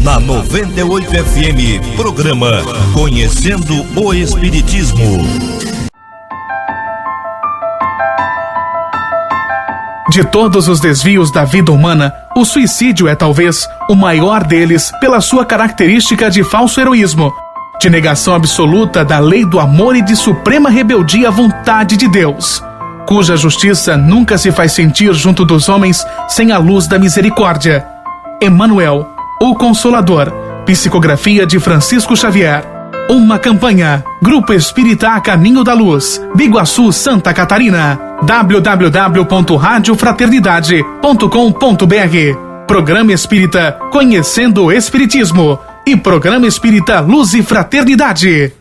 Na 98 FM, programa Conhecendo o Espiritismo. De todos os desvios da vida humana, o suicídio é talvez o maior deles pela sua característica de falso heroísmo, de negação absoluta da lei do amor e de suprema rebeldia à vontade de Deus, cuja justiça nunca se faz sentir junto dos homens sem a luz da misericórdia. Emmanuel, o Consolador, psicografia de Francisco Xavier. Uma campanha, Grupo Espírita A Caminho da Luz, Biguaçu, Santa Catarina. www.radiofraternidade.com.br. Programa Espírita Conhecendo o Espiritismo e Programa Espírita Luz e Fraternidade.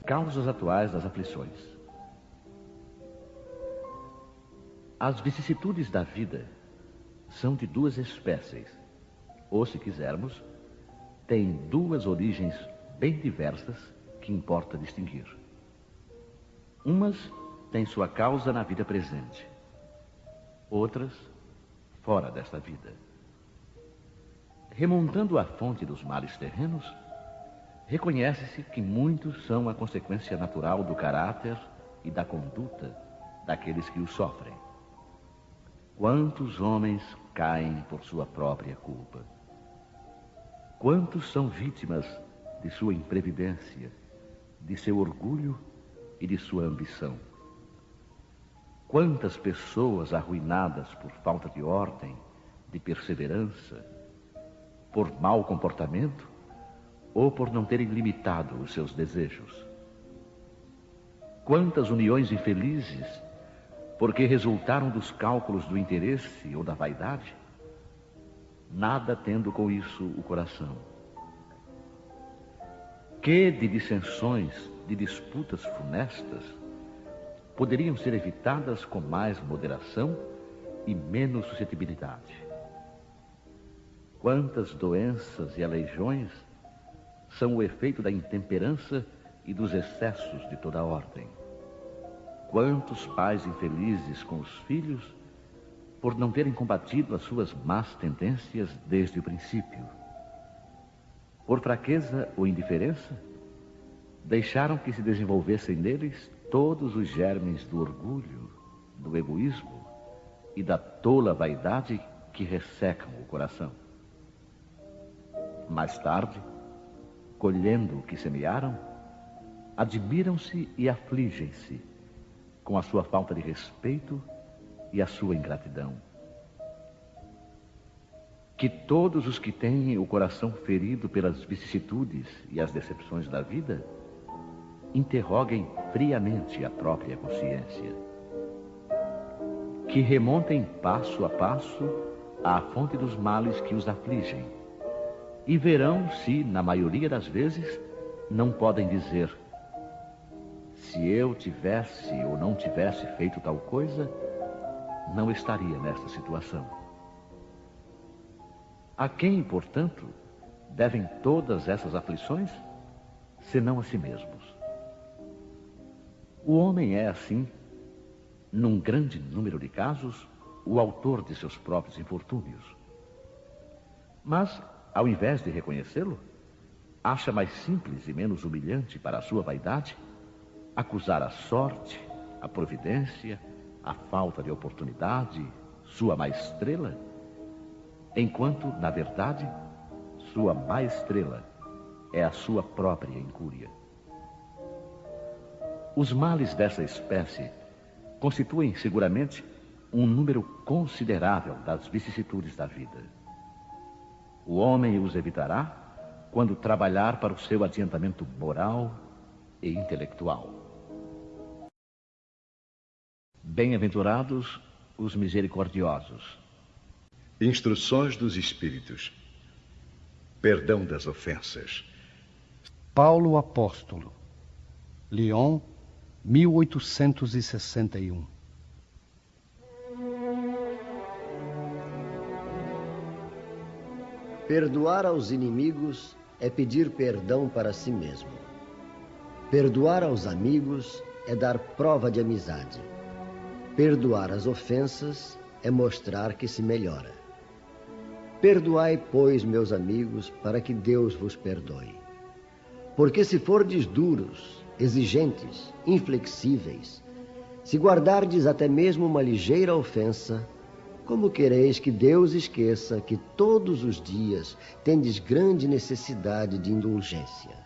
Causas atuais das aflições. As vicissitudes da vida são de duas espécies, ou, se quisermos, têm duas origens bem diversas que importa distinguir. Umas têm sua causa na vida presente, outras fora desta vida. Remontando à fonte dos males terrenos, reconhece-se que muitos são a consequência natural do caráter e da conduta daqueles que os sofrem. Quantos homens caem por sua própria culpa? Quantos são vítimas de sua imprevidência, de seu orgulho e de sua ambição? Quantas pessoas arruinadas por falta de ordem, de perseverança, por mau comportamento, ou por não terem limitado os seus desejos? Quantas uniões infelizes, porque resultaram dos cálculos do interesse ou da vaidade, nada tendo com isso o coração? Que de dissensões, de disputas funestas, poderiam ser evitadas com mais moderação e menos suscetibilidade? Quantas doenças e aleijões são o efeito da intemperança e dos excessos de toda ordem? Quantos pais infelizes com os filhos por não terem combatido as suas más tendências desde o princípio. Por fraqueza ou indiferença, deixaram que se desenvolvessem neles todos os germes do orgulho, do egoísmo e da tola vaidade que ressecam o coração. Mais tarde, colhendo o que semearam, admiram-se e afligem-se com a sua falta de respeito e a sua ingratidão. Que todos os que têm o coração ferido pelas vicissitudes e as decepções da vida interroguem friamente a própria consciência. Que remontem passo a passo à fonte dos males que os afligem e verão se, na maioria das vezes, não podem dizer: se eu tivesse ou não tivesse feito tal coisa, não estaria nesta situação. A quem, portanto, devem todas essas aflições, senão a si mesmos? O homem é, assim, num grande número de casos, o autor de seus próprios infortúnios. Mas, ao invés de reconhecê-lo, acha mais simples e menos humilhante para a sua vaidade acusar a sorte, a providência, a falta de oportunidade, sua má estrela, enquanto, na verdade, sua má estrela é a sua própria incúria. Os males dessa espécie constituem seguramente um número considerável das vicissitudes da vida. O homem os evitará quando trabalhar para o seu adiantamento moral e intelectual. Bem-aventurados os misericordiosos. Instruções dos Espíritos. Perdão das ofensas. Paulo Apóstolo, Lyon, 1861. Perdoar aos inimigos é pedir perdão para si mesmo. Perdoar aos amigos é dar prova de amizade. Perdoar as ofensas é mostrar que se melhora. Perdoai, pois, meus amigos, para que Deus vos perdoe. Porque se fordes duros, exigentes, inflexíveis, se guardardes até mesmo uma ligeira ofensa, como quereis que Deus esqueça que todos os dias tendes grande necessidade de indulgência?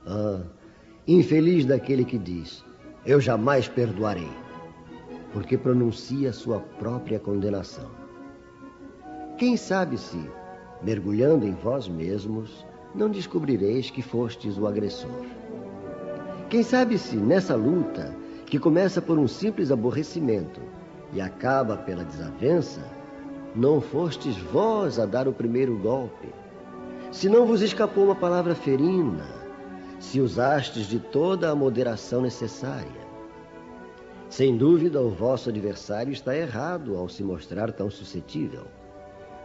Ah, infeliz daquele que diz: eu jamais perdoarei, porque pronuncia sua própria condenação. Quem sabe se, mergulhando em vós mesmos, não descobrireis que fostes o agressor? Quem sabe se, nessa luta, que começa por um simples aborrecimento e acaba pela desavença, não fostes vós a dar o primeiro golpe? Se não vos escapou uma palavra ferina, se usastes de toda a moderação necessária? Sem dúvida, o vosso adversário está errado ao se mostrar tão suscetível.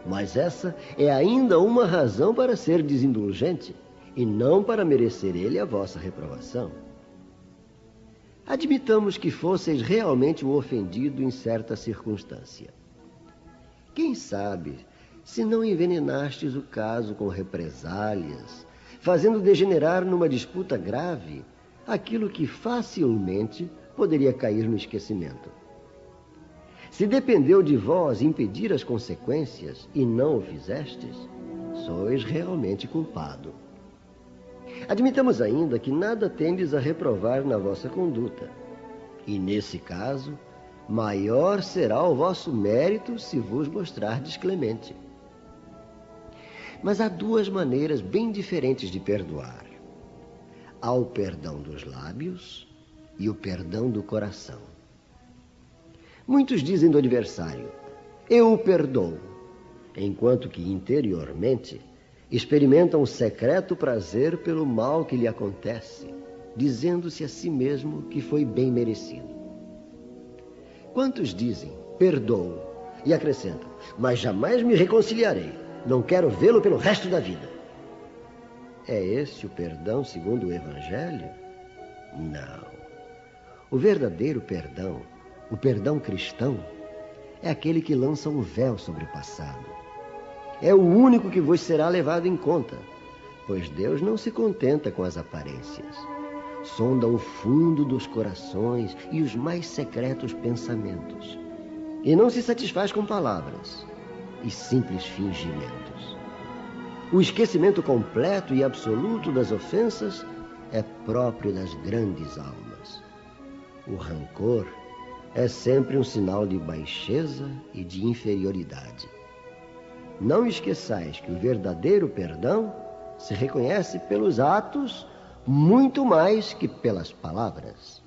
Mas essa é ainda uma razão para ser desindulgente e não para merecer ele a vossa reprovação. Admitamos que fosseis realmente o ofendido em certa circunstância. Quem sabe se não envenenastes o caso com represálias, fazendo degenerar numa disputa grave aquilo que facilmente poderia cair no esquecimento. Se dependeu de vós impedir as consequências e não o fizestes, sois realmente culpado. Admitamos ainda que nada tendes a reprovar na vossa conduta, e nesse caso, maior será o vosso mérito se vos mostrardes clemente. Mas há duas maneiras bem diferentes de perdoar. Há o perdão dos lábios e o perdão do coração. Muitos dizem do adversário: eu o perdoo, enquanto que interiormente experimentam um secreto prazer pelo mal que lhe acontece, dizendo-se a si mesmo que foi bem merecido. Quantos dizem: perdoo, e acrescentam: mas jamais me reconciliarei, não quero vê-lo pelo resto da vida? É esse o perdão segundo o Evangelho? Não. O verdadeiro perdão, o perdão cristão, é aquele que lança um véu sobre o passado. É o único que vos será levado em conta, pois Deus não se contenta com as aparências. Sonda o fundo dos corações e os mais secretos pensamentos, e não se satisfaz com palavras e simples fingimentos. O esquecimento completo e absoluto das ofensas é próprio das grandes almas. O rancor é sempre um sinal de baixeza e de inferioridade. Não esqueçais que o verdadeiro perdão se reconhece pelos atos muito mais que pelas palavras.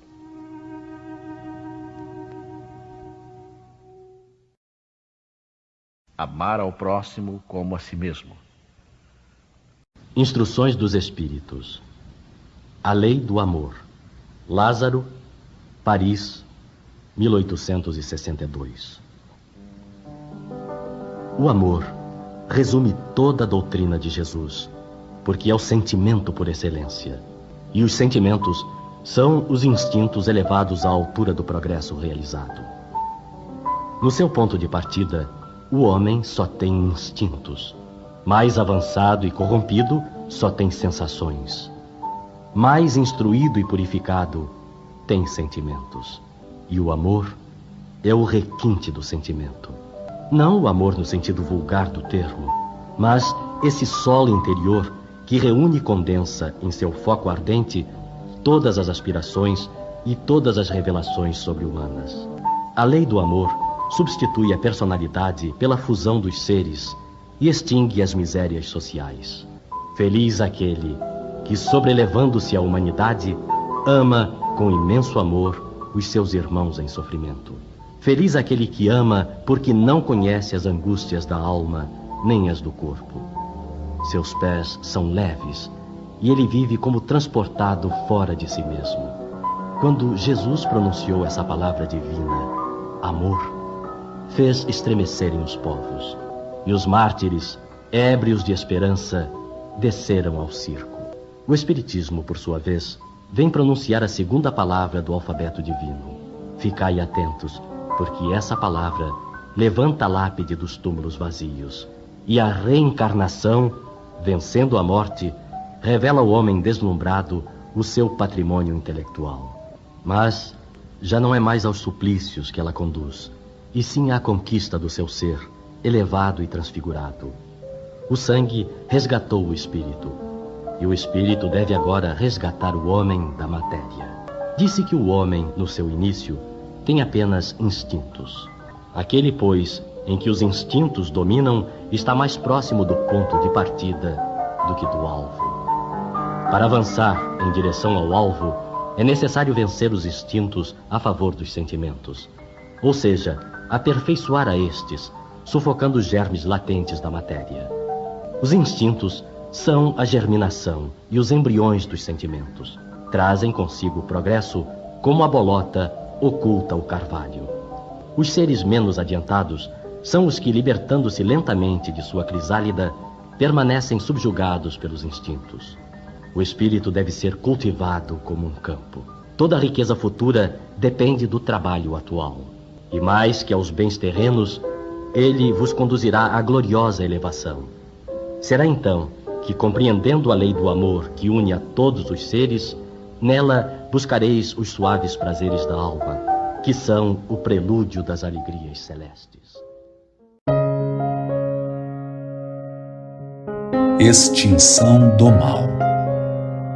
Amar ao próximo como a si mesmo. Instruções dos Espíritos. A Lei do Amor. Lázaro, Paris, 1862. O amor resume toda a doutrina de Jesus, porque é o sentimento por excelência. E os sentimentos são os instintos elevados à altura do progresso realizado. No seu ponto de partida, o homem só tem instintos. Mais avançado e corrompido, só tem sensações. Mais instruído e purificado, tem sentimentos. E o amor é o requinte do sentimento. Não o amor no sentido vulgar do termo, mas esse solo interior que reúne e condensa em seu foco ardente todas as aspirações e todas as revelações sobre-humanas. A lei do amor substitui a personalidade pela fusão dos seres e extingue as misérias sociais. Feliz aquele que, sobrelevando-se à humanidade, ama com imenso amor os seus irmãos em sofrimento. Feliz aquele que ama porque não conhece as angústias da alma, nem as do corpo. Seus pés são leves e ele vive como transportado fora de si mesmo. Quando Jesus pronunciou essa palavra divina, amor, fez estremecerem os povos, e os mártires, ébrios de esperança, desceram ao circo. O Espiritismo, por sua vez, vem pronunciar a segunda palavra do alfabeto divino. Ficai atentos, porque essa palavra levanta a lápide dos túmulos vazios, e a reencarnação, vencendo a morte, revela ao homem deslumbrado o seu patrimônio intelectual. Mas já não é mais aos suplícios que ela conduz, e sim à conquista do seu ser, elevado e transfigurado. O sangue resgatou o espírito, e o espírito deve agora resgatar o homem da matéria. Disse que o homem, no seu início, tem apenas instintos. Aquele, pois, em que os instintos dominam, está mais próximo do ponto de partida do que do alvo. Para avançar em direção ao alvo, é necessário vencer os instintos a favor dos sentimentos, ou seja, aperfeiçoar a estes, sufocando os germes latentes da matéria. Os instintos são a germinação e os embriões dos sentimentos. Trazem consigo o progresso como a bolota oculta o carvalho. Os seres menos adiantados são os que, libertando-se lentamente de sua crisálida, permanecem subjugados pelos instintos. O espírito deve ser cultivado como um campo. Toda a riqueza futura depende do trabalho atual. E mais que aos bens terrenos, ele vos conduzirá à gloriosa elevação. Será então que, compreendendo a lei do amor que une a todos os seres, nela buscareis os suaves prazeres da alma, que são o prelúdio das alegrias celestes. Extinção do Mal.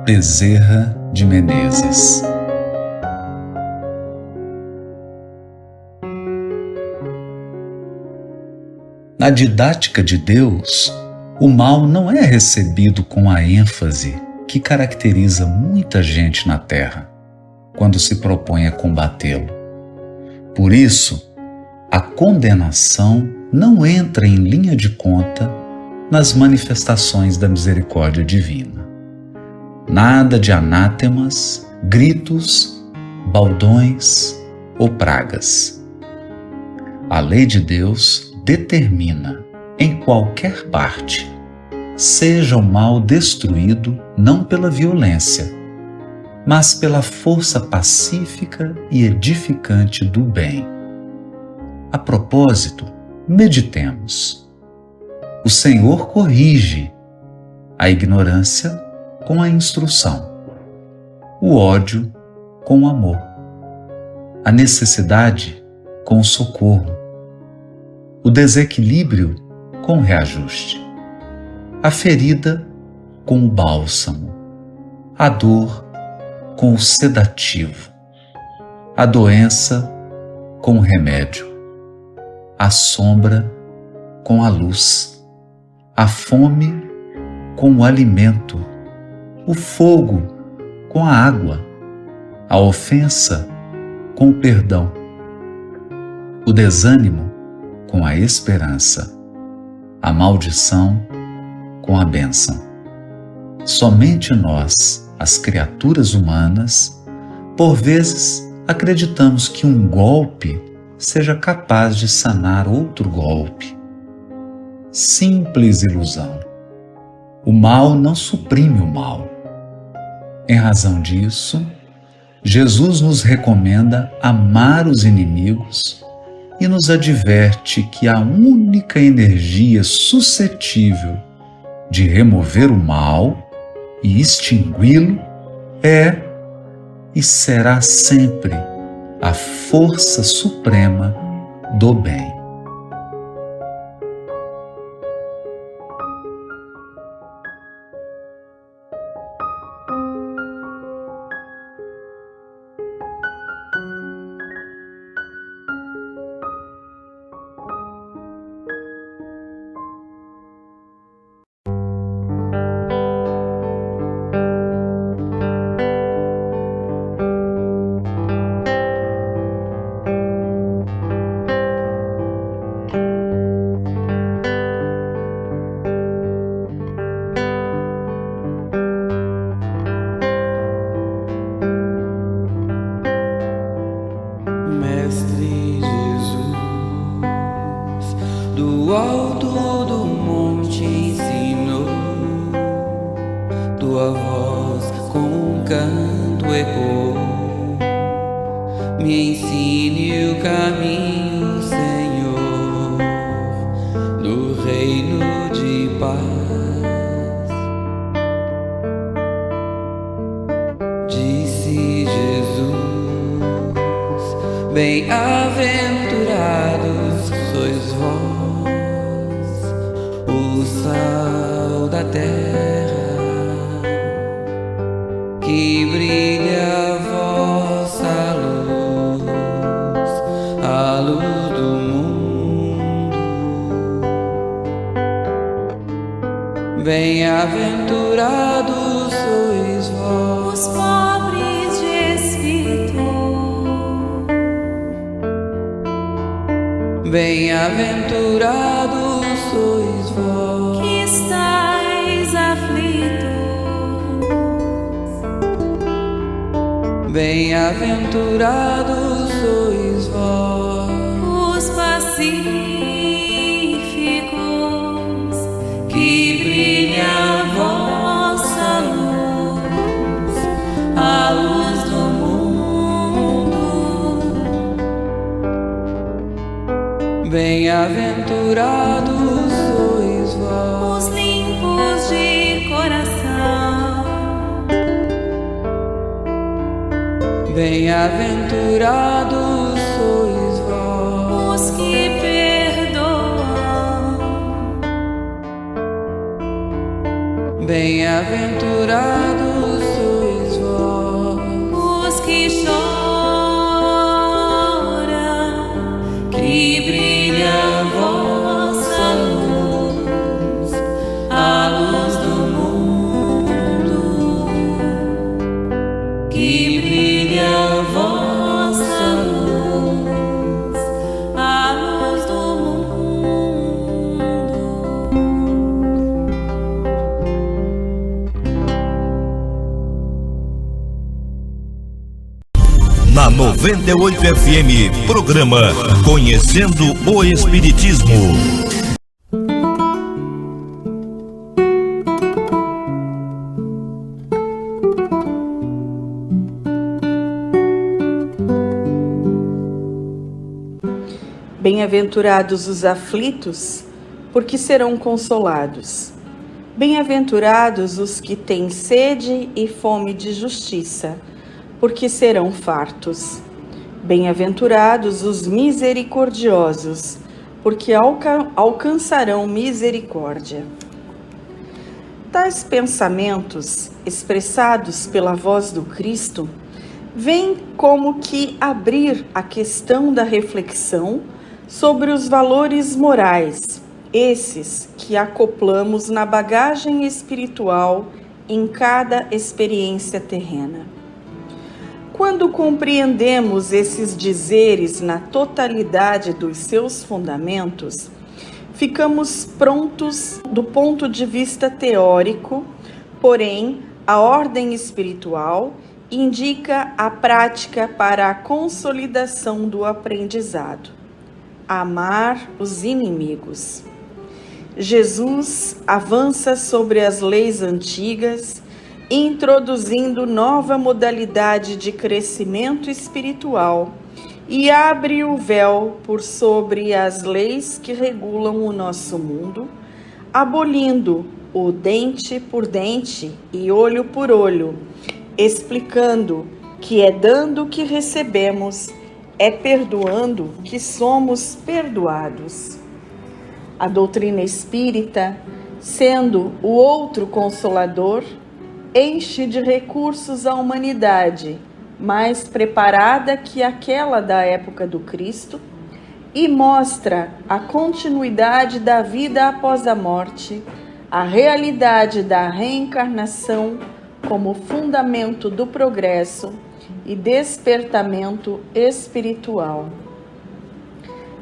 Bezerra de Menezes. Na didática de Deus, o mal não é recebido com a ênfase que caracteriza muita gente na Terra quando se propõe a combatê-lo. Por isso, a condenação não entra em linha de conta nas manifestações da misericórdia divina. Nada de anátemas, gritos, baldões ou pragas. A lei de Deus determina, em qualquer parte, seja o mal destruído não pela violência, mas pela força pacífica e edificante do bem. A propósito, meditemos. O Senhor corrige a ignorância com a instrução, o ódio com o amor, a necessidade com o socorro, o desequilíbrio com o reajuste, a ferida com o bálsamo, a dor com o sedativo, a doença com o remédio, a sombra com a luz, a fome com o alimento, o fogo com a água, a ofensa com o perdão, o desânimo com a esperança, a maldição com a bênção. Somente nós, as criaturas humanas, por vezes acreditamos que um golpe seja capaz de sanar outro golpe. Simples ilusão. O mal não suprime o mal. Em razão disso, Jesus nos recomenda amar os inimigos e nos adverte que a única energia suscetível de remover o mal e extingui-lo é e será sempre a força suprema do bem. Mestre Jesus, do alto do monte ensinou, tua voz com um canto ecoou. Me ensine o caminho, Senhor, do reino de paz. Disse Jesus: bem-aventurados sois vós, o sal da terra, que brilha a vossa luz, a luz do mundo. Bem-aventurados sois vós, os pobres de espírito. Bem-aventurados sois vós, que estáis aflitos. Bem-aventurados sois vós, os pacíficos, que brilha a vossa luz, a luz do mundo. Bem-aventurados sois vós, os limpos de coração. Bem-aventurados sois vós, os que perdoam. Bem-aventurados sois vós, os que choram, que brilha a vossa luz, a luz do mundo, que brilha a vossa luz, a luz do mundo. Na 98 FM, programa Conhecendo o Espiritismo. Bem-aventurados os aflitos, porque serão consolados. Bem-aventurados os que têm sede e fome de justiça, porque serão fartos. Bem-aventurados os misericordiosos, porque alcançarão misericórdia. Tais pensamentos, expressados pela voz do Cristo, vêm como que abrir a questão da reflexão sobre os valores morais, esses que acoplamos na bagagem espiritual em cada experiência terrena. Quando compreendemos esses dizeres na totalidade dos seus fundamentos, ficamos prontos do ponto de vista teórico, porém, a ordem espiritual indica a prática para a consolidação do aprendizado. Amar os inimigos. Jesus avança sobre as leis antigas, introduzindo nova modalidade de crescimento espiritual e abre o véu por sobre as leis que regulam o nosso mundo, abolindo o dente por dente e olho por olho, explicando que é dando que recebemos, é perdoando que somos perdoados. A doutrina espírita, sendo o outro consolador, enche de recursos a humanidade, mais preparada que aquela da época do Cristo, e mostra a continuidade da vida após a morte, a realidade da reencarnação como fundamento do progresso e despertamento espiritual.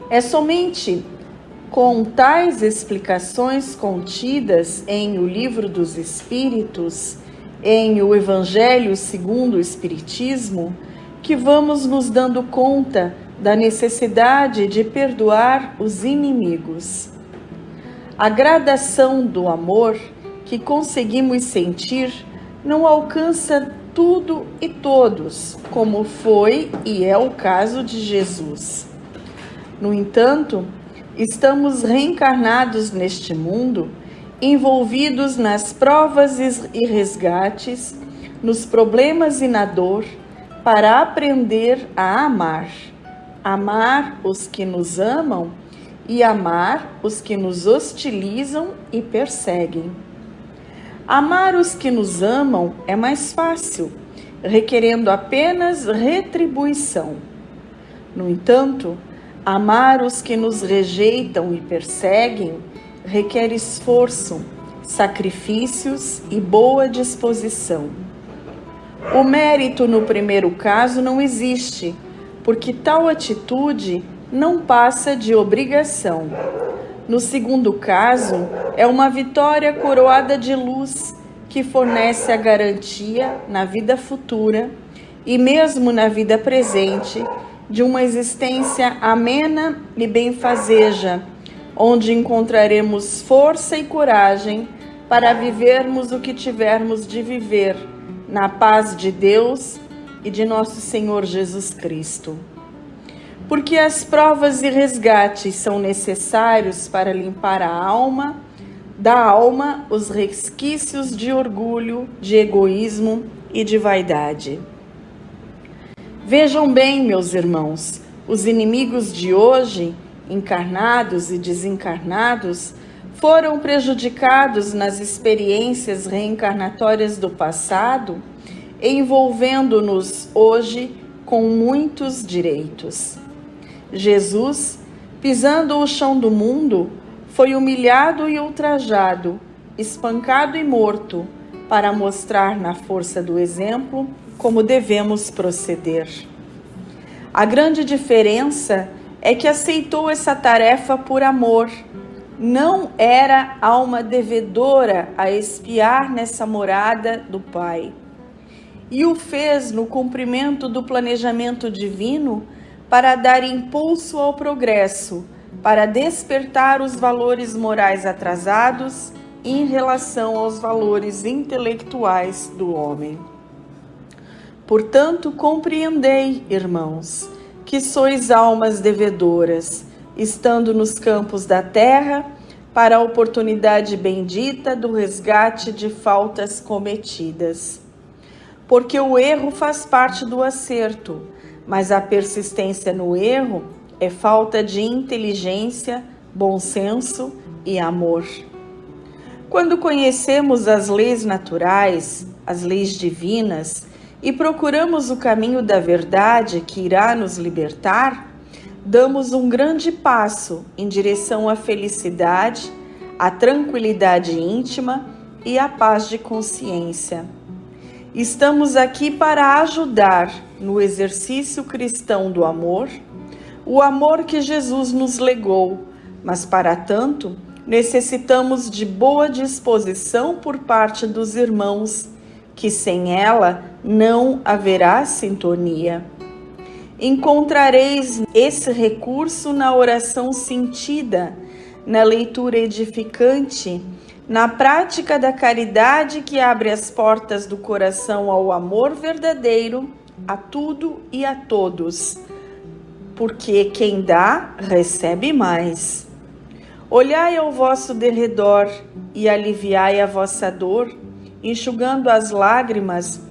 É somente com tais explicações contidas em O Livro dos Espíritos, em O Evangelho segundo o Espiritismo, que vamos nos dando conta da necessidade de perdoar os inimigos. A gradação do amor que conseguimos sentir não alcança tudo e todos, como foi e é o caso de Jesus. No entanto, estamos reencarnados neste mundo, envolvidos nas provas e resgates, nos problemas e na dor, para aprender a amar. Amar os que nos amam e amar os que nos hostilizam e perseguem. Amar os que nos amam é mais fácil, requerendo apenas retribuição. No entanto, amar os que nos rejeitam e perseguem requer esforço, sacrifícios e boa disposição. O mérito no primeiro caso não existe, porque tal atitude não passa de obrigação. No segundo caso, é uma vitória coroada de luz que fornece a garantia na vida futura e mesmo na vida presente de uma existência amena e benfazeja, onde encontraremos força e coragem para vivermos o que tivermos de viver, na paz de Deus e de nosso Senhor Jesus Cristo. Porque as provas e resgates são necessários para limpar a alma, da alma os resquícios de orgulho, de egoísmo e de vaidade. Vejam bem, meus irmãos, os inimigos de hoje, encarnados e desencarnados, foram prejudicados nas experiências reencarnatórias do passado, envolvendo-nos hoje com muitos direitos. Jesus, pisando o chão do mundo, foi humilhado e ultrajado, espancado e morto, para mostrar na força do exemplo como devemos proceder. A grande diferença é que aceitou essa tarefa por amor. Não era alma devedora a espiar nessa morada do Pai. E o fez no cumprimento do planejamento divino para dar impulso ao progresso, para despertar os valores morais atrasados em relação aos valores intelectuais do homem. Portanto, compreendei, irmãos, que sois almas devedoras, estando nos campos da terra, para a oportunidade bendita do resgate de faltas cometidas. Porque o erro faz parte do acerto, mas a persistência no erro é falta de inteligência, bom senso e amor. Quando conhecemos as leis naturais, as leis divinas, e procuramos o caminho da verdade que irá nos libertar, damos um grande passo em direção à felicidade, à tranquilidade íntima e à paz de consciência. Estamos aqui para ajudar no exercício cristão do amor, o amor que Jesus nos legou, mas para tanto necessitamos de boa disposição por parte dos irmãos, que sem ela não haverá sintonia. Encontrareis esse recurso na oração sentida, na leitura edificante, na prática da caridade que abre as portas do coração ao amor verdadeiro, a tudo e a todos, porque quem dá, recebe mais. Olhai ao vosso derredor e aliviai a vossa dor, enxugando as lágrimas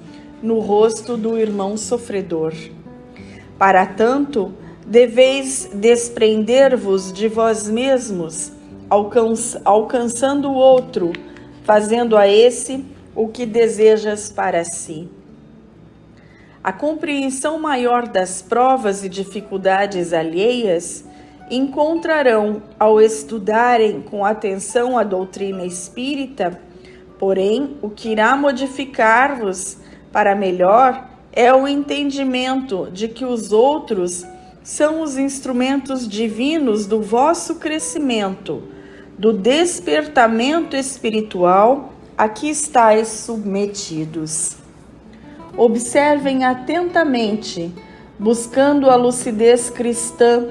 no rosto do irmão sofredor. Para tanto, deveis desprender-vos de vós mesmos, alcançando o outro, fazendo a esse o que desejas para si. A compreensão maior das provas e dificuldades alheias encontrarão ao estudarem com atenção a doutrina espírita, porém, o que irá modificar-vos para melhor é o entendimento de que os outros são os instrumentos divinos do vosso crescimento, do despertamento espiritual a que estáis submetidos. Observem atentamente, buscando a lucidez cristã,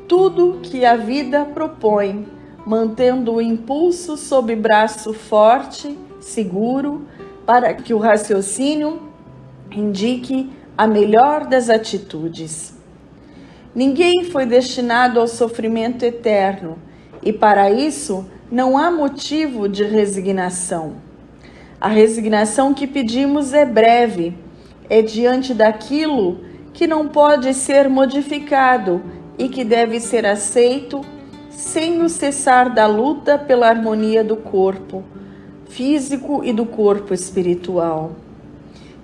tudo que a vida propõe, mantendo o impulso sob braço forte, seguro, para que o raciocínio indique a melhor das atitudes. Ninguém foi destinado ao sofrimento eterno e para isso não há motivo de resignação. A resignação que pedimos é breve, é diante daquilo que não pode ser modificado e que deve ser aceito sem o cessar da luta pela harmonia do corpo físico e do corpo espiritual.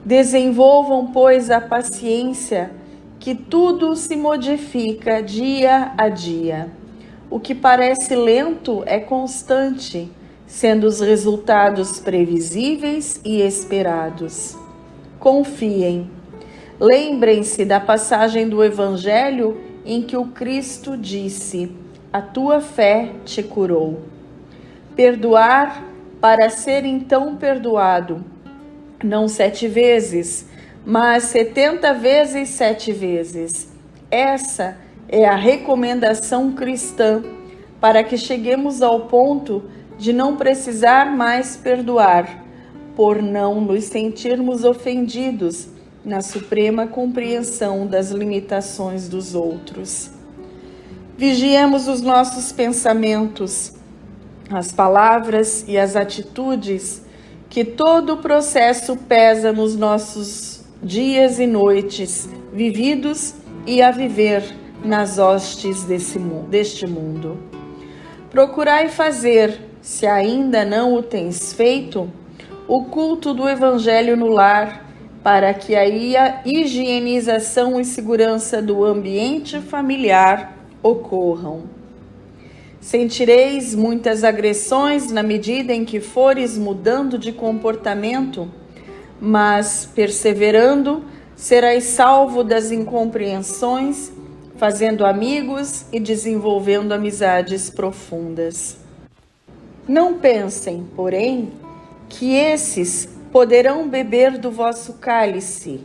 Desenvolvam, pois, a paciência, que tudo se modifica dia a dia. O que parece lento é constante, sendo os resultados previsíveis e esperados. Confiem. Lembrem-se da passagem do Evangelho em que o Cristo disse: "A tua fé te curou". Perdoar para ser então perdoado, não 7 vezes, mas 70 vezes 7 vezes. Essa é a recomendação cristã para que cheguemos ao ponto de não precisar mais perdoar, por não nos sentirmos ofendidos na suprema compreensão das limitações dos outros. Vigiemos os nossos pensamentos, as palavras e as atitudes, que todo o processo pesa nos nossos dias e noites vividos e a viver nas hostes deste mundo. Procurai fazer, se ainda não o tens feito, o culto do Evangelho no lar, para que aí a higienização e segurança do ambiente familiar ocorram. Sentireis muitas agressões na medida em que fores mudando de comportamento, mas, perseverando, serás salvo das incompreensões, fazendo amigos e desenvolvendo amizades profundas. Não pensem, porém, que esses poderão beber do vosso cálice.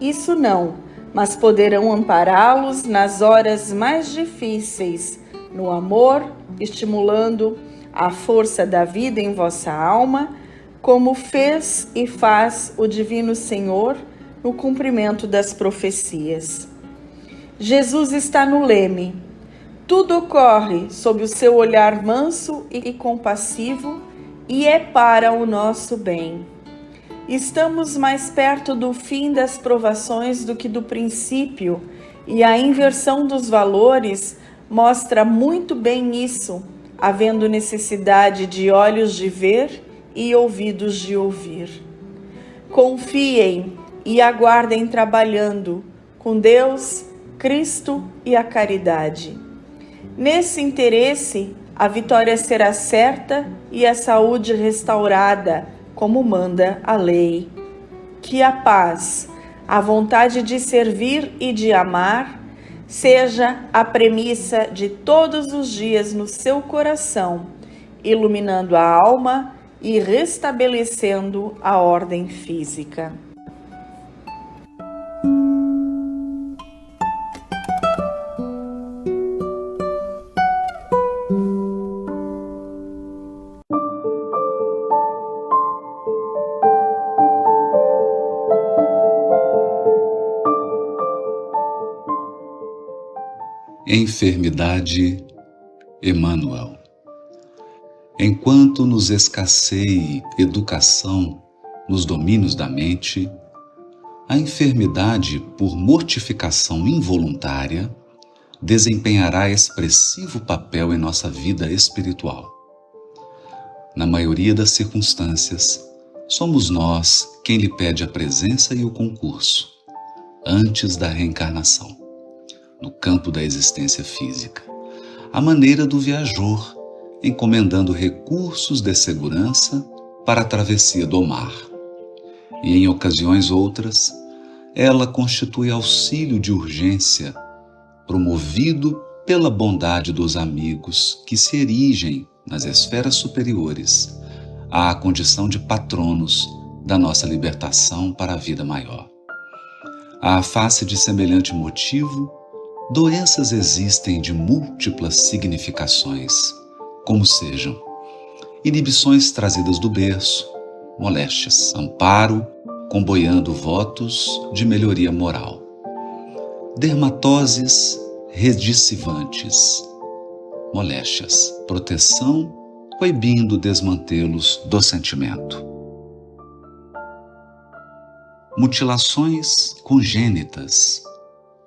Isso não, mas poderão ampará-los nas horas mais difíceis, no amor, estimulando a força da vida em vossa alma, como fez e faz o Divino Senhor no cumprimento das profecias. Jesus está no leme. Tudo ocorre sob o seu olhar manso e compassivo e é para o nosso bem. Estamos mais perto do fim das provações do que do princípio, e a inversão dos valores mostra muito bem isso, havendo necessidade de olhos de ver e ouvidos de ouvir. Confiem e aguardem trabalhando com Deus, Cristo e a caridade. Nesse interesse, a vitória será certa e a saúde restaurada, como manda a lei. Que a paz, a vontade de servir e de amar, seja a premissa de todos os dias no seu coração, iluminando a alma e restabelecendo a ordem física. Enfermidade, Emmanuel. Enquanto nos escasseie educação nos domínios da mente, a enfermidade, por mortificação involuntária, desempenhará expressivo papel em nossa vida espiritual. Na maioria das circunstâncias, somos nós quem lhe pede a presença e o concurso, antes da reencarnação, no campo da existência física, à maneira do viajor, encomendando recursos de segurança para a travessia do mar. E em ocasiões outras, ela constitui auxílio de urgência, promovido pela bondade dos amigos que se erigem nas esferas superiores à condição de patronos da nossa libertação para a vida maior. À face de semelhante motivo, doenças existem de múltiplas significações, como sejam inibições trazidas do berço, moléstias, amparo, comboiando votos de melhoria moral, dermatoses redissivantes, moléstias, proteção, coibindo desmantelos do sentimento, mutilações congênitas,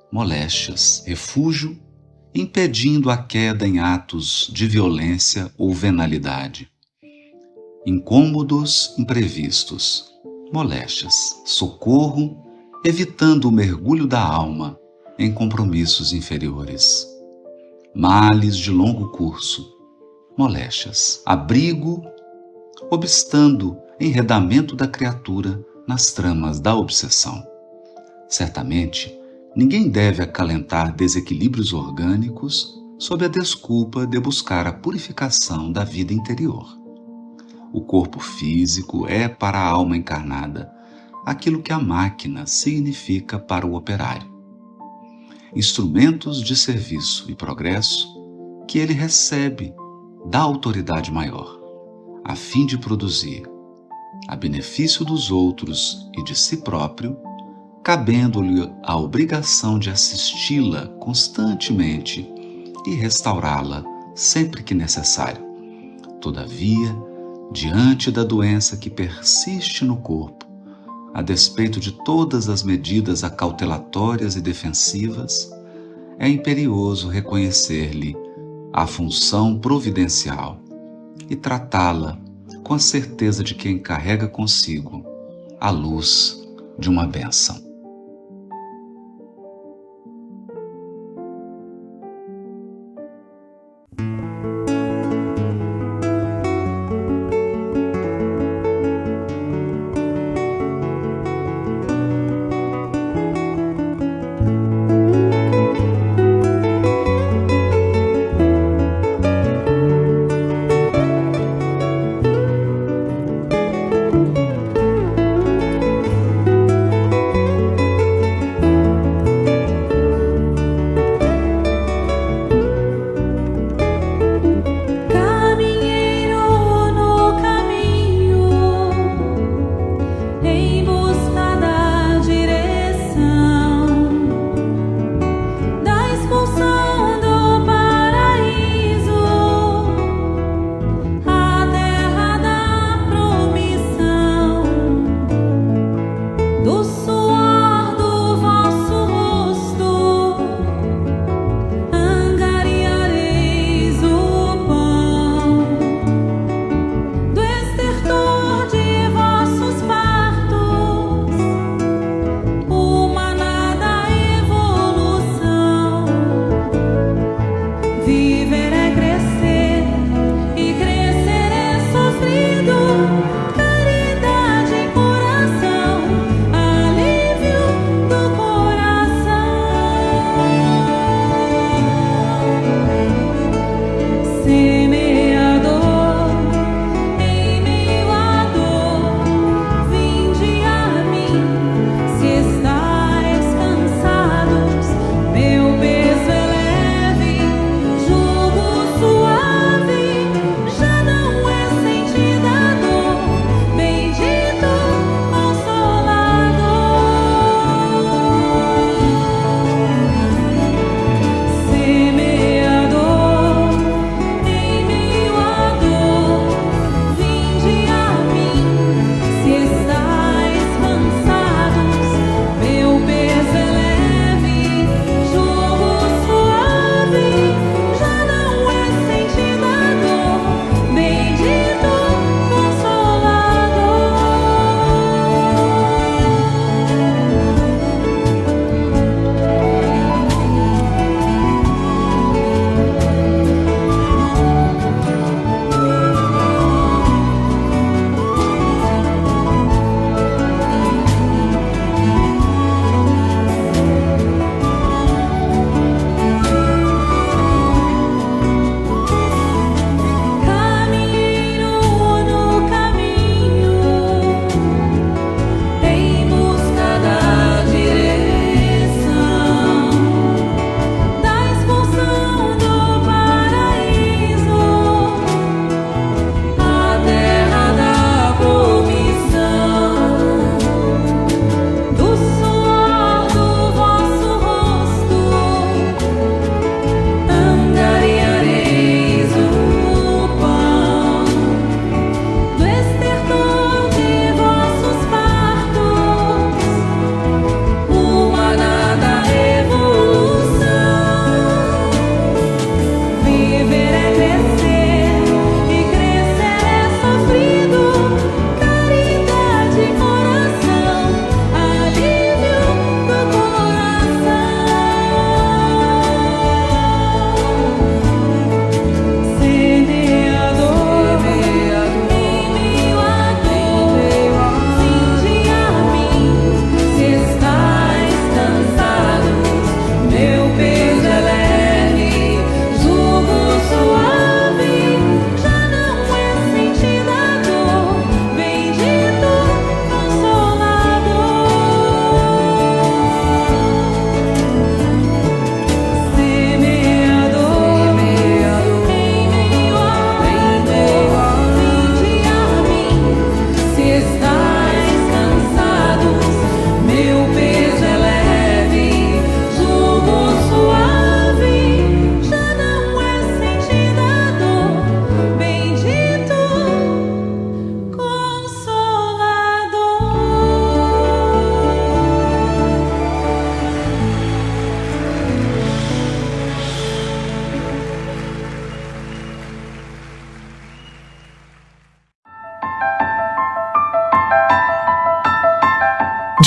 moléstias, refúgio, impedindo a queda em atos de violência ou venalidade, incômodos imprevistos, moléstias, socorro, evitando o mergulho da alma em compromissos inferiores, males de longo curso, moléstias, abrigo, obstando enredamento da criatura nas tramas da obsessão. Certamente, ninguém deve acalentar desequilíbrios orgânicos sob a desculpa de buscar a purificação da vida interior. O corpo físico é para a alma encarnada aquilo que a máquina significa para o operário. Instrumentos de serviço e progresso que ele recebe da autoridade maior, a fim de produzir, a benefício dos outros e de si próprio, cabendo-lhe a obrigação de assisti-la constantemente e restaurá-la sempre que necessário. Todavia, diante da doença que persiste no corpo, a despeito de todas as medidas acautelatórias e defensivas, é imperioso reconhecer-lhe a função providencial e tratá-la com a certeza de quem carrega consigo a luz de uma bênção.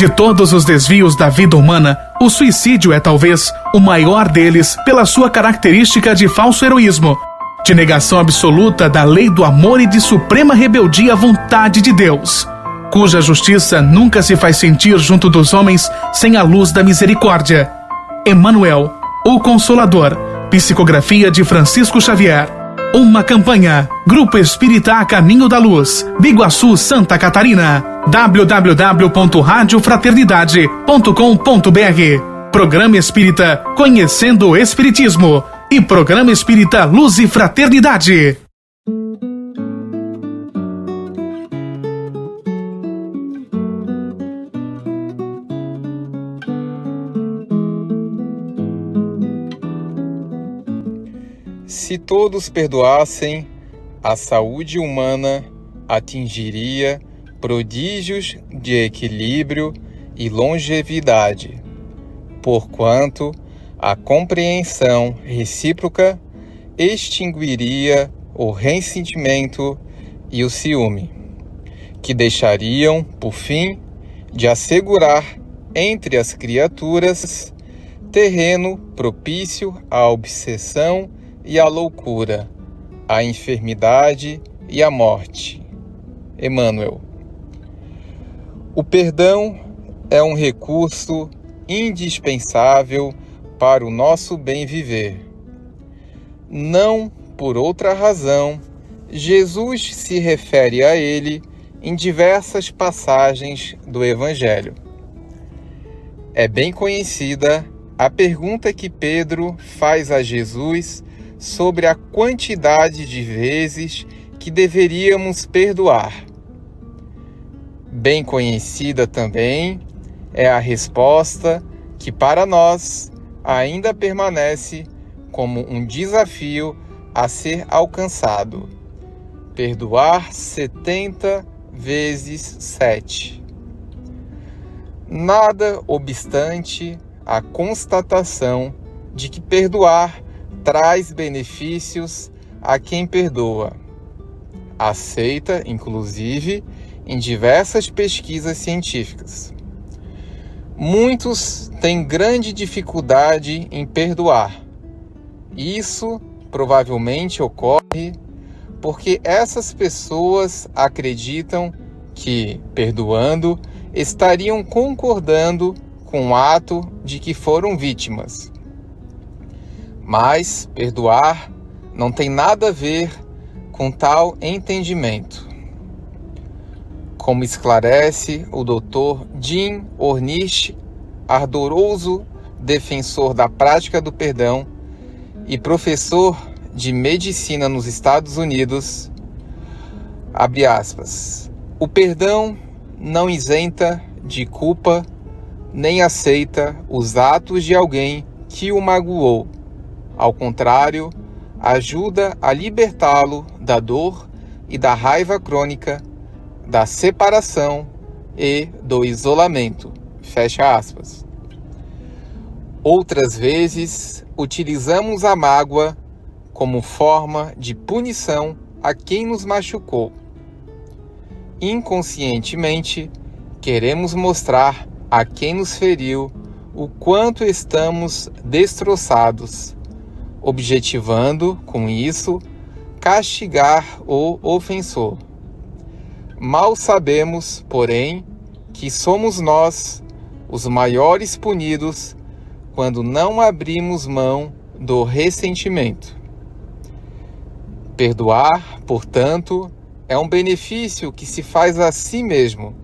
De todos os desvios da vida humana, o suicídio é talvez o maior deles pela sua característica de falso heroísmo, de negação absoluta da lei do amor e de suprema rebeldia à vontade de Deus, cuja justiça nunca se faz sentir junto dos homens sem a luz da misericórdia. Emmanuel, o Consolador, psicografia de Francisco Xavier. Uma campanha. Grupo Espírita A Caminho da Luz, Biguaçu, Santa Catarina. www.radiofraternidade.com.br. Programa Espírita Conhecendo o Espiritismo e Programa Espírita Luz e Fraternidade. Se todos perdoassem, a saúde humana atingiria prodígios de equilíbrio e longevidade, porquanto a compreensão recíproca extinguiria o ressentimento e o ciúme, que deixariam, por fim, de assegurar entre as criaturas terreno propício à obsessão e à loucura, à enfermidade e à morte. Emmanuel. O perdão é um recurso indispensável para o nosso bem viver. Não por outra razão, Jesus se refere a ele em diversas passagens do Evangelho. É bem conhecida a pergunta que Pedro faz a Jesus sobre a quantidade de vezes que deveríamos perdoar. Bem conhecida também é a resposta que para nós ainda permanece como um desafio a ser alcançado: perdoar 70 vezes 7. Nada obstante a constatação de que perdoar traz benefícios a quem perdoa. Aceita, inclusive, em diversas pesquisas científicas. Muitos têm grande dificuldade em perdoar. Isso provavelmente ocorre porque essas pessoas acreditam que, perdoando, estariam concordando com o ato de que foram vítimas. Mas perdoar não tem nada a ver com tal entendimento. Como esclarece o Dr. Jim Ornish, ardoroso defensor da prática do perdão e professor de medicina nos Estados Unidos, abre aspas, o perdão não isenta de culpa nem aceita os atos de alguém que o magoou. Ao contrário, ajuda a libertá-lo da dor e da raiva crônica, da separação e do isolamento. Fecha aspas. Outras vezes, utilizamos a mágoa como forma de punição a quem nos machucou. Inconscientemente, queremos mostrar a quem nos feriu o quanto estamos destroçados, objetivando, com isso, castigar o ofensor. Mal sabemos, porém, que somos nós os maiores punidos quando não abrimos mão do ressentimento. Perdoar, portanto, é um benefício que se faz a si mesmo.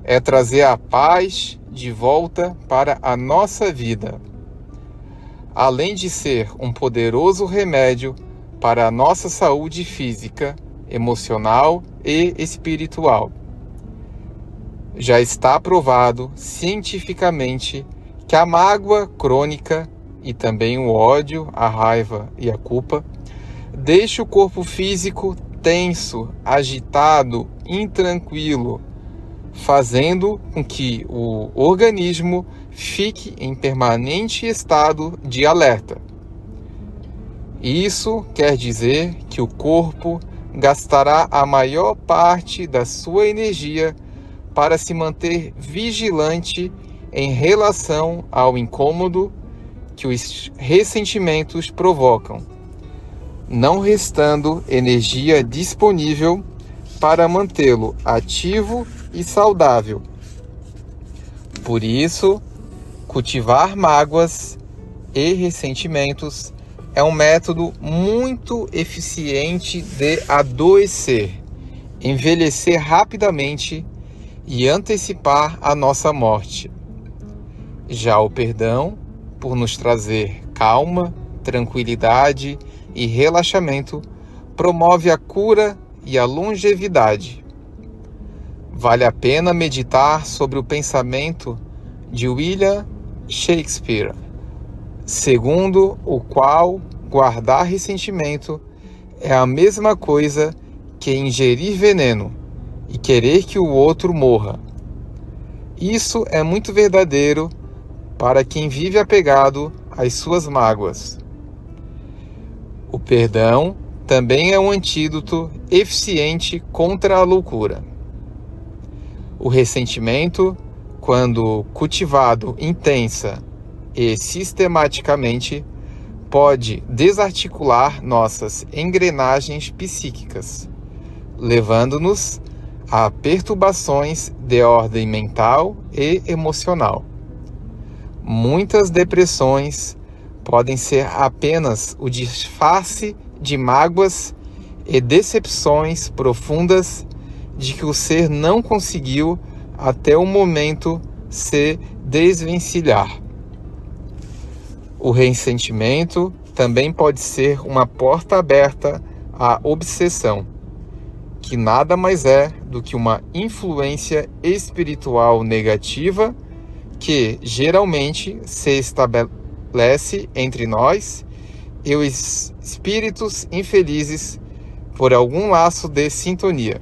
É trazer a paz de volta para a nossa vida. Além de ser um poderoso remédio para a nossa saúde física, emocional e espiritual. Já está provado cientificamente que a mágoa crônica e também o ódio, a raiva e a culpa deixa o corpo físico tenso, agitado, intranquilo, fazendo com que o organismo fique em permanente estado de alerta. Isso quer dizer que o corpo gastará a maior parte da sua energia para se manter vigilante em relação ao incômodo que os ressentimentos provocam, não restando energia disponível para mantê-lo ativo e saudável. Por isso, cultivar mágoas e ressentimentos é um método muito eficiente de adoecer, envelhecer rapidamente e antecipar a nossa morte. Já o perdão, por nos trazer calma, tranquilidade e relaxamento, promove a cura e a longevidade. Vale a pena meditar sobre o pensamento de William Shakespeare, segundo o qual guardar ressentimento é a mesma coisa que ingerir veneno e querer que o outro morra. Isso é muito verdadeiro para quem vive apegado às suas mágoas. O perdão também é um antídoto eficiente contra a loucura. O ressentimento, quando cultivado intensa e sistematicamente, pode desarticular nossas engrenagens psíquicas, levando-nos a perturbações de ordem mental e emocional. Muitas depressões podem ser apenas o disfarce de mágoas e decepções profundas de que o ser não conseguiu até o momento se desvencilhar. O ressentimento também pode ser uma porta aberta à obsessão, que nada mais é do que uma influência espiritual negativa que geralmente se estabelece entre nós e os espíritos infelizes por algum laço de sintonia.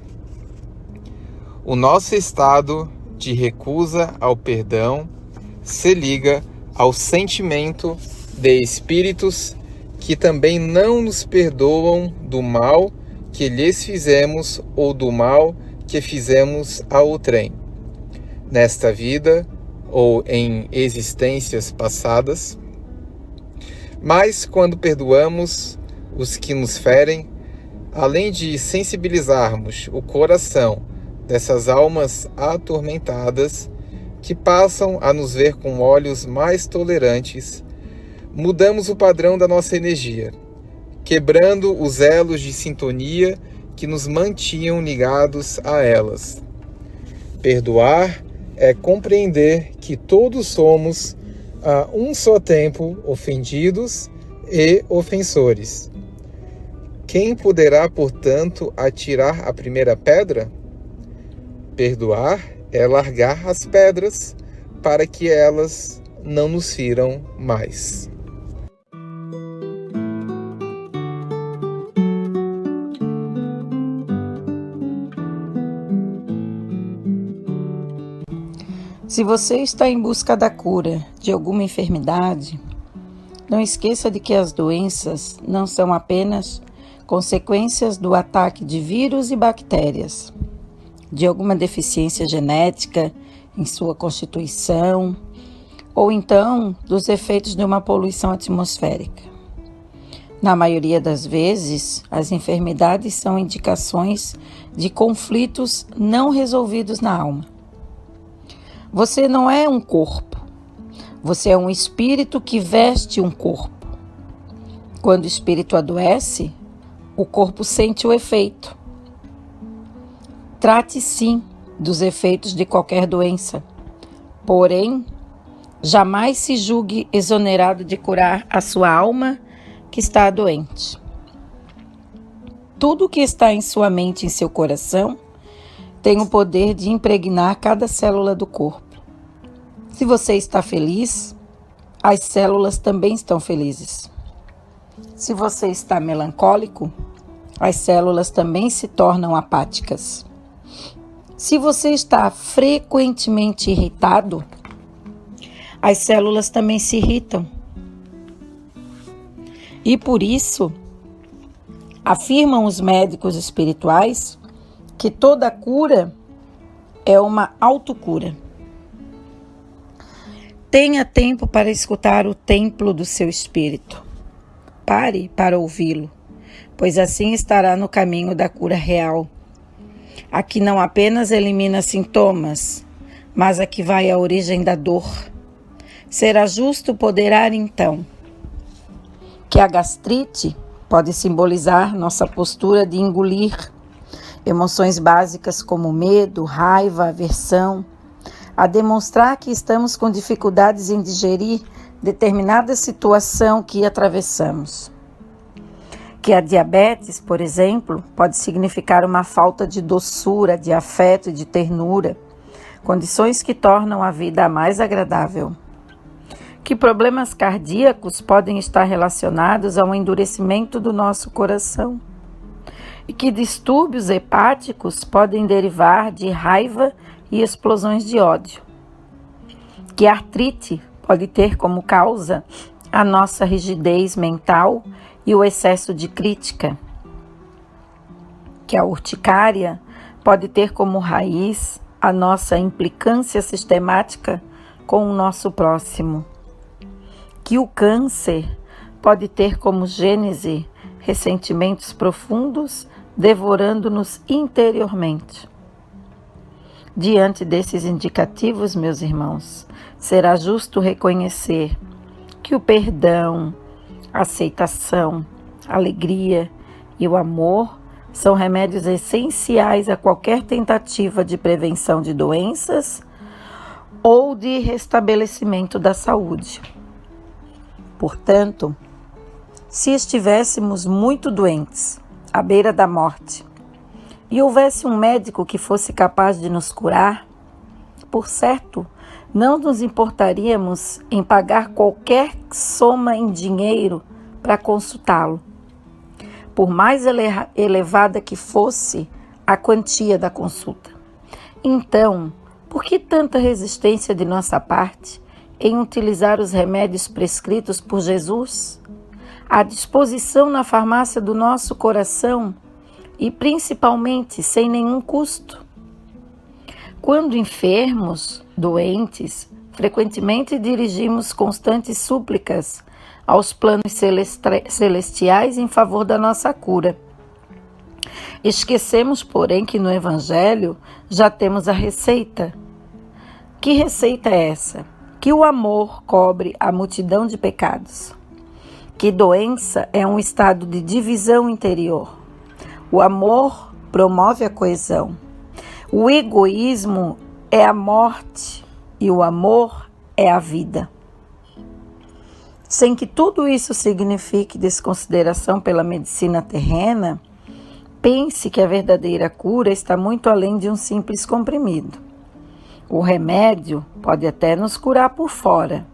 O nosso estado de recusa ao perdão se liga ao sentimento de espíritos que também não nos perdoam do mal que lhes fizemos ou do mal que fizemos a outrem, nesta vida ou em existências passadas. Mas quando perdoamos os que nos ferem, além de sensibilizarmos o coração dessas almas atormentadas, que passam a nos ver com olhos mais tolerantes, mudamos o padrão da nossa energia, quebrando os elos de sintonia que nos mantinham ligados a elas. Perdoar é compreender que todos somos, a um só tempo, ofendidos e ofensores. Quem poderá, portanto, atirar a primeira pedra? Perdoar é largar as pedras para que elas não nos firam mais. Se você está em busca da cura de alguma enfermidade, não esqueça de que as doenças não são apenas consequências do ataque de vírus e bactérias, de alguma deficiência genética em sua constituição, ou então dos efeitos de uma poluição atmosférica. Na maioria das vezes, as enfermidades são indicações de conflitos não resolvidos na alma. Você não é um corpo, você é um espírito que veste um corpo. Quando o espírito adoece, o corpo sente o efeito. Trate sim dos efeitos de qualquer doença, porém, jamais se julgue exonerado de curar a sua alma que está doente. Tudo que está em sua mente e em seu coração tem o poder de impregnar cada célula do corpo. Se você está feliz, as células também estão felizes. Se você está melancólico, as células também se tornam apáticas. Se você está frequentemente irritado, as células também se irritam. E por isso, afirmam os médicos espirituais que toda cura é uma autocura. Tenha tempo para escutar o templo do seu espírito. Pare para ouvi-lo, pois assim estará no caminho da cura real. A que não apenas elimina sintomas, mas a que vai à origem da dor. Será justo ponderar, então, que a gastrite pode simbolizar nossa postura de engolir emoções básicas como medo, raiva, aversão, a demonstrar que estamos com dificuldades em digerir determinada situação que atravessamos. Que a diabetes, por exemplo, pode significar uma falta de doçura, de afeto e de ternura, condições que tornam a vida mais agradável. Que problemas cardíacos podem estar relacionados ao endurecimento do nosso coração. E que distúrbios hepáticos podem derivar de raiva e explosões de ódio. Que a artrite pode ter como causa a nossa rigidez mental e o excesso de crítica. Que a urticária pode ter como raiz a nossa implicância sistemática com o nosso próximo. Que o câncer pode ter como gênese ressentimentos profundos devorando-nos interiormente. Diante desses indicativos, meus irmãos, será justo reconhecer que o perdão, a aceitação, a alegria e o amor são remédios essenciais a qualquer tentativa de prevenção de doenças ou de restabelecimento da saúde. Portanto, se estivéssemos muito doentes, à beira da morte, e houvesse um médico que fosse capaz de nos curar, por certo, não nos importaríamos em pagar qualquer soma em dinheiro para consultá-lo, por mais elevada que fosse a quantia da consulta. Então, por que tanta resistência de nossa parte em utilizar os remédios prescritos por Jesus, à disposição na farmácia do nosso coração e principalmente sem nenhum custo? Quando enfermos, doentes, frequentemente dirigimos constantes súplicas aos planos celestiais em favor da nossa cura. Esquecemos, porém, que no Evangelho já temos a receita. Que receita é essa? Que o amor cobre a multidão de pecados. Que doença é um estado de divisão interior. O amor promove a coesão. O egoísmo é a morte e o amor é a vida. Sem que tudo isso signifique desconsideração pela medicina terrena, pense que a verdadeira cura está muito além de um simples comprimido. O remédio pode até nos curar por fora,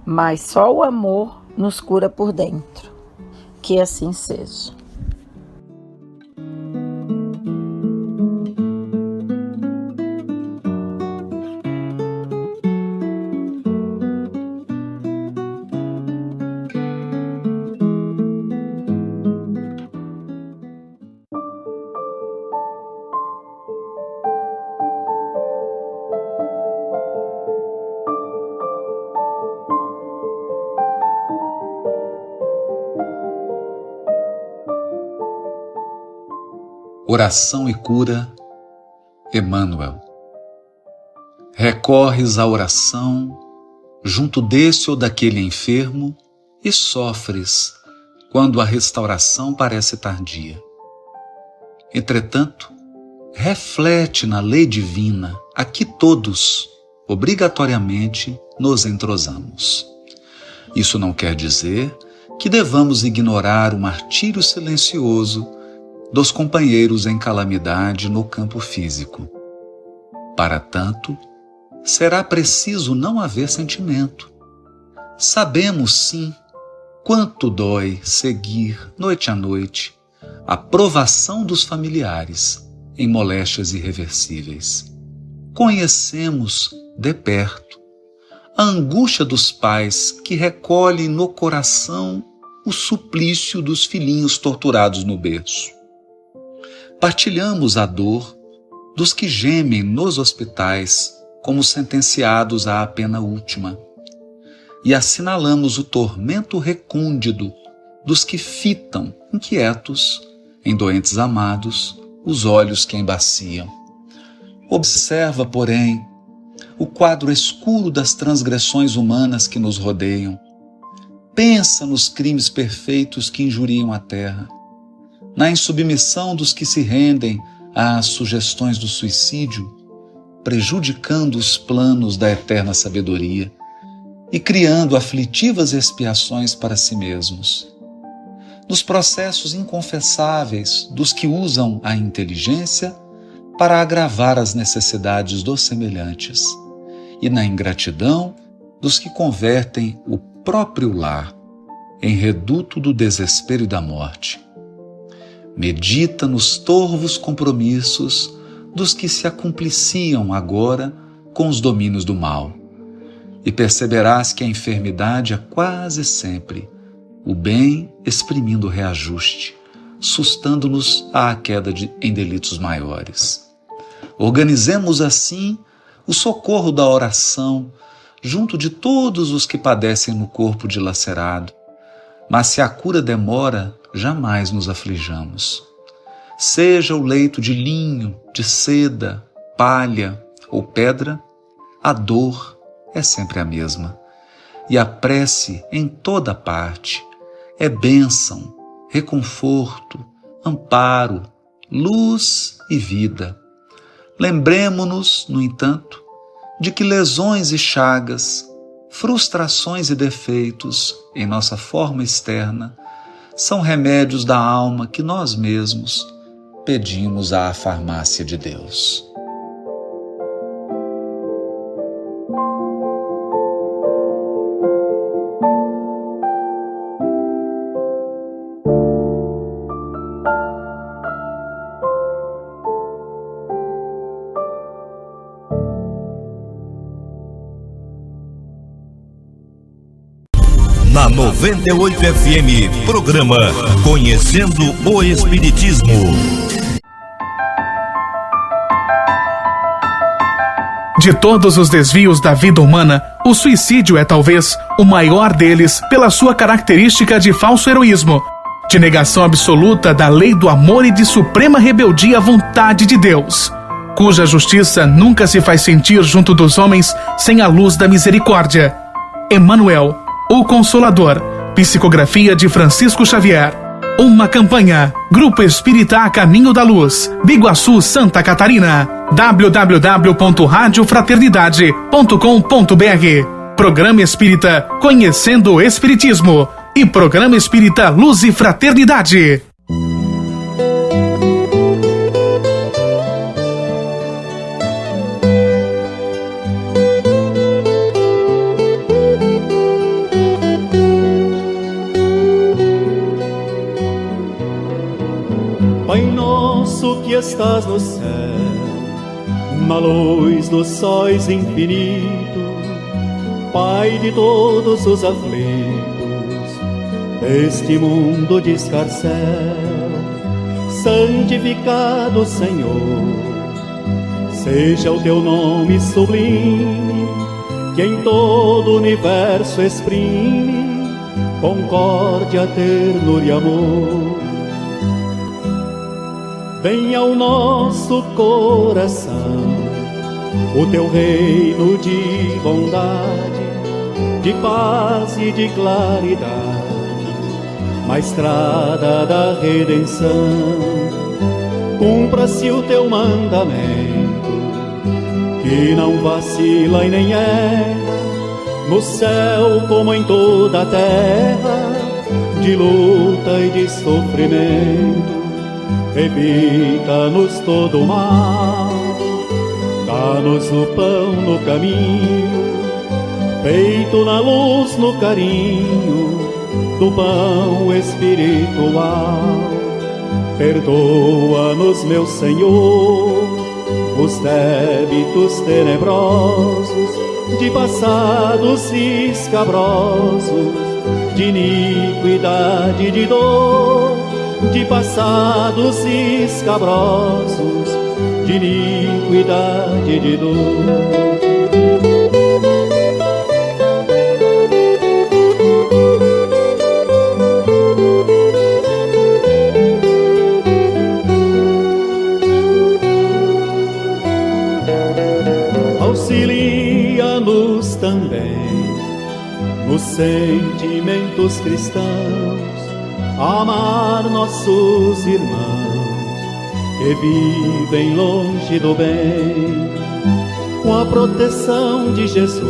mas só o amor nos cura por dentro. Que assim seja. Oração e cura, Emmanuel. Recorres à oração junto desse ou daquele enfermo e sofres quando a restauração parece tardia. Entretanto, reflete na lei divina a que todos, obrigatoriamente, nos entrosamos. Isso não quer dizer que devamos ignorar o martírio silencioso dos companheiros em calamidade no campo físico. Para tanto, será preciso não haver sentimento. Sabemos, sim, quanto dói seguir, noite a noite, a provação dos familiares em moléstias irreversíveis. Conhecemos de perto a angústia dos pais que recolhem no coração o suplício dos filhinhos torturados no berço. Partilhamos a dor dos que gemem nos hospitais como sentenciados à pena última. E assinalamos o tormento recôndito dos que fitam, inquietos, em doentes amados, os olhos que embaciam. Observa, porém, o quadro escuro das transgressões humanas que nos rodeiam. Pensa nos crimes perfeitos que injuriam a terra, na insubmissão dos que se rendem às sugestões do suicídio, prejudicando os planos da eterna sabedoria e criando aflitivas expiações para si mesmos. Nos processos inconfessáveis dos que usam a inteligência para agravar as necessidades dos semelhantes, e na ingratidão dos que convertem o próprio lar em reduto do desespero e da morte. Medita nos torvos compromissos dos que se acumpliciam agora com os domínios do mal, e perceberás que a enfermidade é quase sempre o bem exprimindo o reajuste, sustando-nos à queda em delitos maiores. Organizemos assim o socorro da oração junto de todos os que padecem no corpo dilacerado, mas se a cura demora, jamais nos aflijamos. Seja o leito de linho, de seda, palha ou pedra, a dor é sempre a mesma, e a prece em toda parte é bênção, reconforto, amparo, luz e vida. Lembremo-nos, no entanto, de que lesões e chagas, frustrações e defeitos em nossa forma externa são remédios da alma que nós mesmos pedimos à farmácia de Deus. Na 98 FM, programa Conhecendo o Espiritismo. De todos os desvios da vida humana, o suicídio é talvez o maior deles pela sua característica de falso heroísmo, de negação absoluta da lei do amor e de suprema rebeldia à vontade de Deus, cuja justiça nunca se faz sentir junto dos homens sem a luz da misericórdia. Emmanuel, o Consolador, psicografia de Francisco Xavier. Uma campanha, Grupo Espírita A Caminho da Luz, Biguaçu, Santa Catarina. www.radiofraternidade.com.br. Programa Espírita Conhecendo o Espiritismo e Programa Espírita Luz e Fraternidade. Pai nosso que estás no céu, na luz dos sóis infinito, Pai de todos os aflitos, este mundo de escarcéu, santificado Senhor, seja o teu nome sublime, que em todo o universo exprime concórdia, ternura e amor. Venha ao nosso coração o teu reino de bondade, de paz e de claridade, na estrada da redenção. Cumpra-se o teu mandamento, que não vacila e nem erra, no céu como em toda a terra, de luta e de sofrimento. Evita-nos todo o mal, dá-nos o pão no caminho, feito na luz, no carinho do pão espiritual. Perdoa-nos, meu Senhor, os débitos tenebrosos, de passados escabrosos, de iniquidade e de dor, de passados escabrosos, de iniquidade e de dor. Auxilia-nos também nos sentimentos cristãos, a amar nossos irmãos que vivem longe do bem. Com a proteção de Jesus,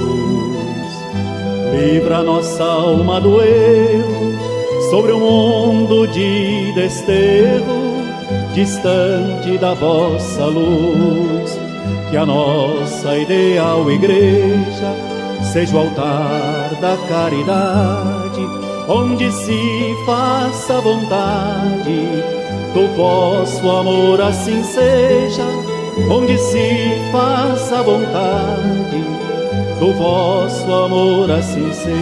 livra nossa alma do erro, sobre um mundo de desterro, distante da vossa luz. Que a nossa ideal igreja seja o altar da caridade, onde se faça a vontade do vosso amor, assim seja, onde se faça a vontade do vosso amor, assim seja.